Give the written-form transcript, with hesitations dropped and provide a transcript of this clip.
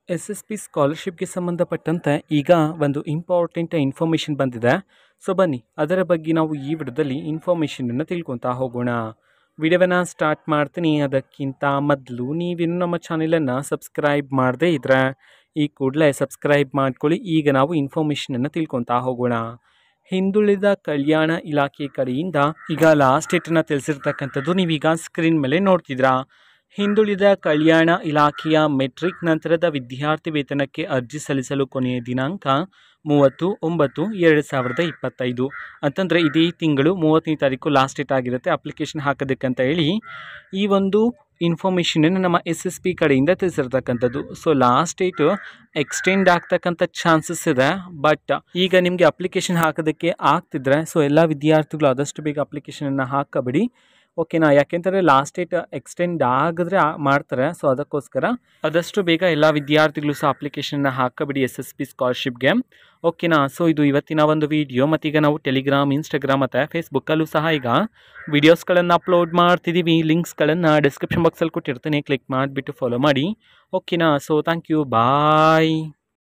SSP ಸ್ಕಾಲರ್‌ಶಿಪ್‌ಗೆ ಸಂಬಂಧಪಟ್ಟಂತೆ ಈಗ ಒಂದು ಇಂಪಾರ್ಟೆಂಟ್ ಇನ್ಫಾರ್ಮೇಷನ್ ಬಂದಿದೆ. ಸೊ ಬನ್ನಿ ಅದರ ಬಗ್ಗೆ ನಾವು ಈ ವಿಡಿಯೋದಲ್ಲಿ ಇನ್ಫಾರ್ಮೇಷನನ್ನು ತಿಳ್ಕೊತಾ ಹೋಗೋಣ. ವಿಡಿಯೋವನ್ನು ಸ್ಟಾರ್ಟ್ ಮಾಡ್ತೀನಿ. ಅದಕ್ಕಿಂತ ಮೊದಲು ನೀವಿನ್ನೂ ನಮ್ಮ ಚಾನೆಲನ್ನು ಸಬ್ಸ್ಕ್ರೈಬ್ ಮಾಡದೇ ಇದ್ದರೆ ಈ ಕೂಡಲೇ ಸಬ್ಸ್ಕ್ರೈಬ್ ಮಾಡ್ಕೊಳ್ಳಿ. ಈಗ ನಾವು ಇನ್ಫಾರ್ಮೇಷನನ್ನು ತಿಳ್ಕೊತಾ ಹೋಗೋಣ. ಹಿಂದುಳಿದ ಕಲ್ಯಾಣ ಇಲಾಖೆ ಕಡೆಯಿಂದ ಈಗ ಲಾಸ್ಟ್ ಡೇಟನ್ನು ತಿಳಿಸಿರ್ತಕ್ಕಂಥದ್ದು ನೀವೀಗ ಸ್ಕ್ರೀನ್ ಮೇಲೆ ನೋಡ್ತಿದ್ರಾ. ಹಿಂದುಳಿದ ಕಲ್ಯಾಣ ಇಲಾಖೆಯ ಮೆಟ್ರಿಕ್ ನಂತರದ ವಿದ್ಯಾರ್ಥಿ ವೇತನಕ್ಕೆ ಅರ್ಜಿ ಸಲ್ಲಿಸಲು ಕೊನೆಯ ದಿನಾಂಕ 30/9/2025 ಅಂತಂದರೆ ಇದೇ ತಿಂಗಳು 30ನೇ ತಾರೀಕು ಲಾಸ್ಟ್ ಡೇಟ್ ಆಗಿರುತ್ತೆ ಅಪ್ಲಿಕೇಶನ್ ಹಾಕೋದಕ್ಕಂತ ಹೇಳಿ ಈ ಒಂದು ಇನ್ಫಾರ್ಮೇಷನನ್ನು ನಮ್ಮ SSP ಕಡೆಯಿಂದ ತಿಳಿಸಿರ್ತಕ್ಕಂಥದ್ದು. ಸೊ ಲಾಸ್ಟ್ ಡೇಟು ಎಕ್ಸ್ಟೆಂಡ್ ಆಗ್ತಕ್ಕಂಥ ಚಾನ್ಸಸ್ ಇದೆ. ಬಟ್ ಈಗ ನಿಮಗೆ ಅಪ್ಲಿಕೇಶನ್ ಹಾಕೋದಕ್ಕೆ ಆಗ್ತಿದ್ರೆ ಸೊ ಎಲ್ಲ ವಿದ್ಯಾರ್ಥಿಗಳು ಆದಷ್ಟು ಬೇಗ ಅಪ್ಲಿಕೇಶನನ್ನು ಹಾಕಬೇಡಿ, ಓಕೆನಾ. ಯಾಕೆಂದರೆ ಲಾಸ್ಟ್ ಡೇಟ್ ಎಕ್ಸ್ಟೆಂಡ್ ಆಗಿದ್ರೆ ಮಾಡ್ತಾರೆ. ಸೊ ಅದಕ್ಕೋಸ್ಕರ ಆದಷ್ಟು ಬೇಗ ಎಲ್ಲ ವಿದ್ಯಾರ್ಥಿಗಳು ಸಹ ಅಪ್ಲಿಕೇಶನ್ನ ಹಾಕಬೇಡಿ SSP ಸ್ಕಾಲರ್ಶಿಪ್ಗೆ, ಓಕೆನಾ. ಸೊ ಇದು ಇವತ್ತಿನ ಒಂದು ವಿಡಿಯೋ. ಮತ್ತೀಗ ನಾವು ಟೆಲಿಗ್ರಾಮ್, ಇನ್ಸ್ಟಾಗ್ರಾಮ್ ಮತ್ತು ಫೇಸ್ಬುಕ್ಕಲ್ಲೂ ಸಹ ಈಗ ವಿಡಿಯೋಸ್ಗಳನ್ನು ಅಪ್ಲೋಡ್ ಮಾಡ್ತಿದ್ದೀವಿ. ಲಿಂಕ್ಸ್ಗಳನ್ನು ಡಿಸ್ಕ್ರಿಪ್ಷನ್ ಬಾಕ್ಸಲ್ಲಿ ಕೊಟ್ಟಿರ್ತೀನಿ, ಕ್ಲಿಕ್ ಮಾಡಿಬಿಟ್ಟು ಫಾಲೋ ಮಾಡಿ, ಓಕೆನಾ. So thank you, bye.